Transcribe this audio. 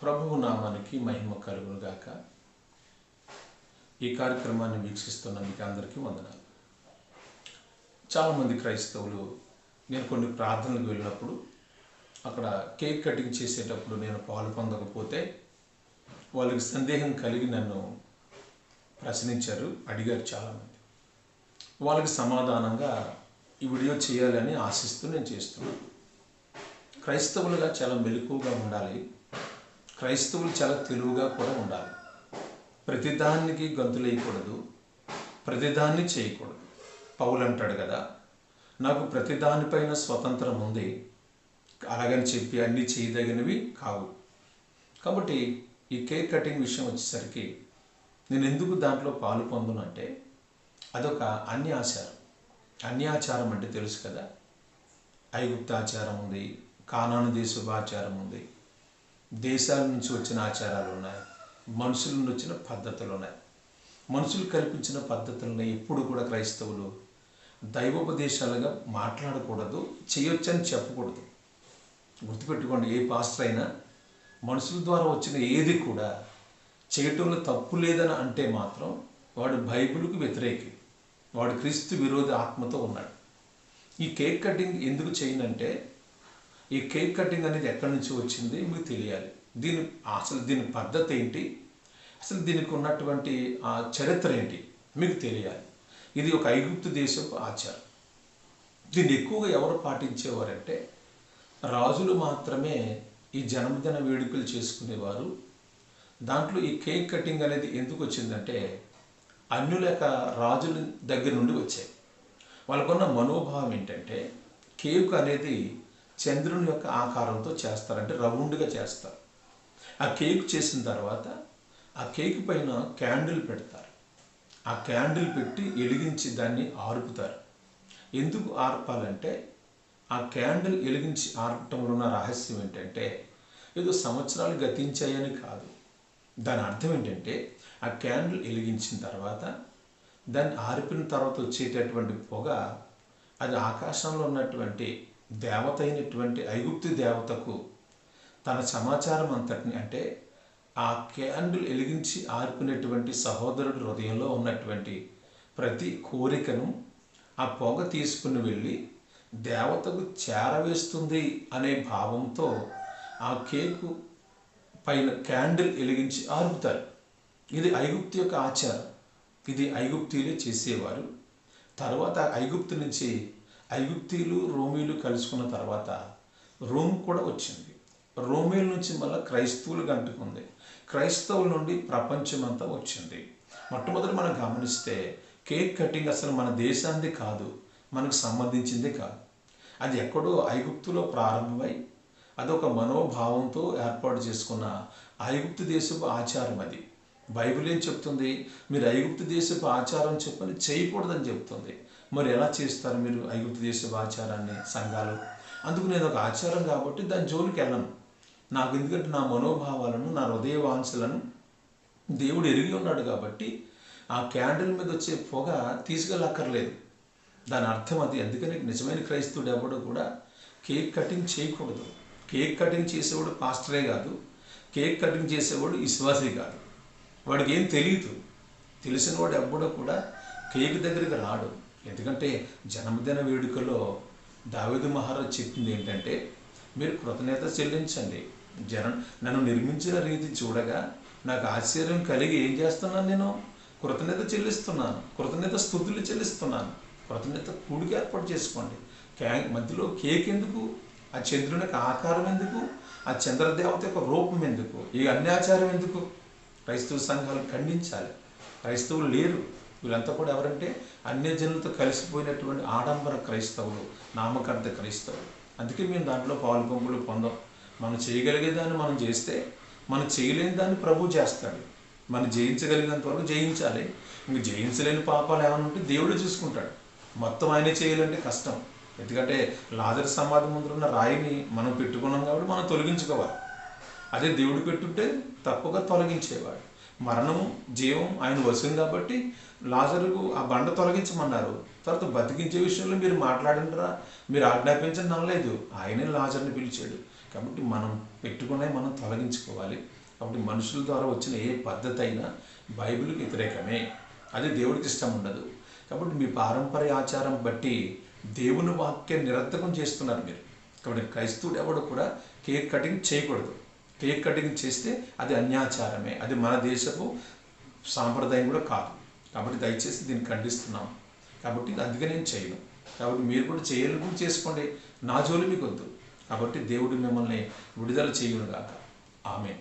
ప్రభువు నామానికి మహిమ కలుగును గాక. ఈ కార్యక్రమాన్ని వీక్షిస్తున్న మీకు అందరికీ వందనాలు. చాలామంది క్రైస్తవులు నేను కొన్ని ప్రార్థనలకు వెళ్ళినప్పుడు అక్కడ కేక్ కటింగ్ చేసేటప్పుడు నేను పాలు పొందకపోతే వాళ్ళకి సందేహం కలిగి నన్ను ప్రశ్నించారు, అడిగారు చాలామంది. వాళ్ళకి సమాధానంగా ఈ వీడియో చేయాలని ఆశిస్తూ నేను చేస్తున్నాను. క్రైస్తవులుగా చాలా మెలకువగా ఉండాలి. క్రైస్తవులు చాలా తెలివిగా కూడా ఉండాలి. ప్రతిదానికి గంతులేయకూడదు, ప్రతిదాన్ని చేయకూడదు. పౌలు అంటాడు కదా, నాకు ప్రతిదానిపైన స్వతంత్రం ఉంది, అలాగని చెప్పి అన్నీ చేయదగినవి కావు. కాబట్టి ఈ కేక్ కటింగ్ విషయం వచ్చేసరికి నేను ఎందుకు దాంట్లో పాలు పొందునంటే అదొక అన్యాచారం. అన్యాచారం అంటే తెలుసు కదా, ఐగుప్తాచారం ఉంది, కానాను దేశపు ఆచారం ఉంది, దేశాల నుంచి వచ్చిన ఆచారాలు ఉన్నాయి, మనుషుల నుంచి వచ్చిన పద్ధతులు ఉన్నాయి. మనుషులు కల్పించిన పద్ధతులని ఎప్పుడు కూడా క్రైస్తవులు దైవోపదేశాలుగా మాట్లాడకూడదు, చేయొచ్చని చెప్పకూడదు. గుర్తుపెట్టుకోండి, ఏ పాస్టర్ అయినా మనుషుల ద్వారా వచ్చిన ఏది కూడా చేయటంలో తప్పు లేదని అంటే మాత్రం వాడు బైబిల్కు వ్యతిరేకి, వాడు క్రీస్తు విరోధి ఆత్మతో ఉన్నాడు. ఈ కేక్ కటింగ్ ఎందుకు చేయనంటే, ఈ కేక్ కటింగ్ అనేది ఎక్కడి నుంచి వచ్చింది మీకు తెలియాలి. దీని పద్ధతి ఏంటి, అసలు దీనికి ఉన్నటువంటి ఆ చరిత్ర ఏంటి మీకు తెలియాలి. ఇది ఒక ఐగుప్తు దేశపు ఆచారం. దీన్ని ఎక్కువగా ఎవరు పాటించేవారంటే రాజులు మాత్రమే ఈ జన్మదిన వేడుకలు చేసుకునేవారు. దాంట్లో ఈ కేక్ కటింగ్ అనేది ఎందుకు వచ్చిందంటే అన్యుల యొక్క రాజుల దగ్గర నుండి వచ్చాయి. వాళ్ళకున్న మనోభావం ఏంటంటే కేక్ అనేది చంద్రుని యొక్క ఆకారంతో చేస్తారంటే రౌండ్గా చేస్తారు. ఆ కేక్ చేసిన తర్వాత ఆ కేక్ పైన క్యాండిల్ పెడతారు. ఆ క్యాండిల్ పెట్టి వెలిగించి దాన్ని ఆర్పుతారు. ఎందుకు ఆర్పాలంటే ఆ క్యాండిల్ వెలిగించి ఆర్పటంలో ఉన్న రహస్యం ఏంటంటే ఏదో సంవత్సరాలు గతించాయని కాదు. దాని అర్థం ఏంటంటే ఆ క్యాండిల్ వెలిగించిన తర్వాత దాన్ని ఆర్పిన తర్వాత వచ్చేటటువంటి పొగ అది ఆకాశంలో ఉన్నటువంటి దేవత అయినటువంటి ఐగుప్తు దేవతకు తన సమాచారం అంతటిని, అంటే ఆ క్యాండిల్ వెలిగించి ఆర్పినటువంటి సహోదరుడి హృదయంలో ఉన్నటువంటి ప్రతి కోరికను ఆ పొగ తీసుకుని వెళ్ళి దేవతకు చేరవేస్తుంది అనే భావంతో ఆ కేకు పైన క్యాండిల్ వెలిగించి ఆర్పుతారు. ఇది ఐగుప్తు యొక్క ఆచారం. ఇది ఐగుప్తీయులే చేసేవారు. తర్వాత ఐగుప్తు నుంచి ఐగుప్తీయులు రోమీలు కలుసుకున్న తర్వాత రోమ్ కూడా వచ్చింది. రోమీల నుంచి మళ్ళీ క్రైస్తవులకు అంటుకుంది. క్రైస్తవుల నుండి ప్రపంచమంతా వచ్చింది. మొట్టమొదటి మనం గమనిస్తే కేక్ కటింగ్ అసలు మన దేశాన్ని కాదు, మనకు సంబంధించిందే కాదు. అది ఎక్కడో ఐగుప్తులో ప్రారంభమై అదొక మనోభావంతో ఏర్పాటు చేసుకున్న ఐగుప్తు దేశపు ఆచారం. అది బైబిల్ ఏం చెప్తుంది, మీరు ఐగుప్తు దేశపు ఆచారం చెప్పని చేయకూడదని చెప్తుంది. మరి ఎలా చేస్తారు మీరు ఐగుప్తు దేశపు ఆచారాన్ని సంఘాలు? అందుకు నేను ఒక ఆచారం కాబట్టి దాని జోలికి వెళ్ళను. నాకు ఎందుకంటే నా మనోభావాలను, నా హృదయ వాంఛలను దేవుడు ఎరిగి ఉన్నాడు కాబట్టి ఆ క్యాండిల్ మీద వచ్చే పొగ తీసుకెళ్ళక్కర్లేదు. దాని అర్థం అది. అందుకని నిజమైన క్రైస్తవుడు ఎవడు కూడా కేక్ కటింగ్ చేయకూడదు. కేక్ కటింగ్ చేసేవాడు పాస్టరే కాదు, కేక్ కటింగ్ చేసేవాడు విశ్వాసే కాదు. వాడికి ఏం తెలియదు. తెలిసిన వాడు ఎవ్వడో కూడా కేక్ దగ్గరికి రాడు. ఎందుకంటే జన్మదిన వేడుకలో దావీదు మహారాజు చెప్పింది ఏంటంటే, మీరు కృతజ్ఞత చెల్లించండి. నన్ను నిర్మించిన రీతి చూడగా నాకు ఆశ్చర్యం కలిగి ఏం చేస్తున్నాను, నేను కృతజ్ఞత చెల్లిస్తున్నాను, కృతజ్ఞత స్తుతులు చెల్లిస్తున్నాను. కృతజ్ఞత కూడికి ఏర్పాటు చేసుకోండి. మధ్యలో కేక్ ఎందుకు, ఆ చంద్రుని యొక్క ఆకారం ఎందుకు, ఆ చంద్రదేవత యొక్క రూపం ఎందుకు, ఈ అన్యాచారం ఎందుకు? క్రైస్తవ సంఘాలు ఖండించాలి. క్రైస్తవులు లేరు. వీళ్ళంతా కూడా ఎవరంటే అన్యజనులతో కలిసిపోయినటువంటి ఆడంబర క్రైస్తవులు, నామకార్థ క్రైస్తవులు. అందుకే మేము దాంట్లో పాలు పంపులు పొందాం. మనం చేయగలిగేదాన్ని మనం చేస్తే, మనం చేయలేని దాన్ని ప్రభు చేస్తాడు. మనం జయించగలిగినంత వరకు జయించాలి. ఇంక జయించలేని పాపాలు ఏమైనా ఉంటే దేవుడు చూసుకుంటాడు. మొత్తం ఆయనే చేయాలంటే కష్టం. ఎందుకంటే లాజరు సమాధి ముందు ఉన్న రాయిని మనం పెట్టుకున్నాం కాబట్టి మనం తొలగించుకోవాలి. అదే దేవుడు పెట్టుంటే తప్పుగా తొలగించేవాడు. మరణము జీవం ఆయన వశం కాబట్టి లాజరుకు ఆ బండ తొలగించమన్నారు. తర్వాత బతికించే విషయంలో మీరు మాట్లాడినరా, మీరు ఆజ్ఞాపించండి అనలేదు. ఆయనే లాజర్ని పిలిచాడు. కాబట్టి మనం పెట్టుకునే మనం తొలగించుకోవాలి. కాబట్టి మనుషుల ద్వారా వచ్చిన ఏ పద్ధతి అయినా బైబిల్కి వ్యతిరేకమే, అది దేవుడికి ఇష్టం ఉండదు. కాబట్టి మీ పారంపర్య ఆచారం బట్టి దేవుని వాక్యం నిరర్థకం చేస్తున్నారు మీరు. కాబట్టి క్రైస్తవుడు ఎవడు కూడా కేక్ కటింగ్ చేయకూడదు. కేక్ కటింగ్ చేస్తే అది అన్యాచారమే, అది మన దేశపు సాంప్రదాయం కూడా కాదు. కాబట్టి దయచేసి దీన్ని ఖండిస్తున్నాం. కాబట్టి అందుకే నేను చేయను. కాబట్టి మీరు కూడా చేయాలని చేసుకోండి, నా జోలి మీకు వద్దు. కాబట్టి దేవుడు మిమ్మల్ని విడుదల చేయునుగాక. ఆమేన్.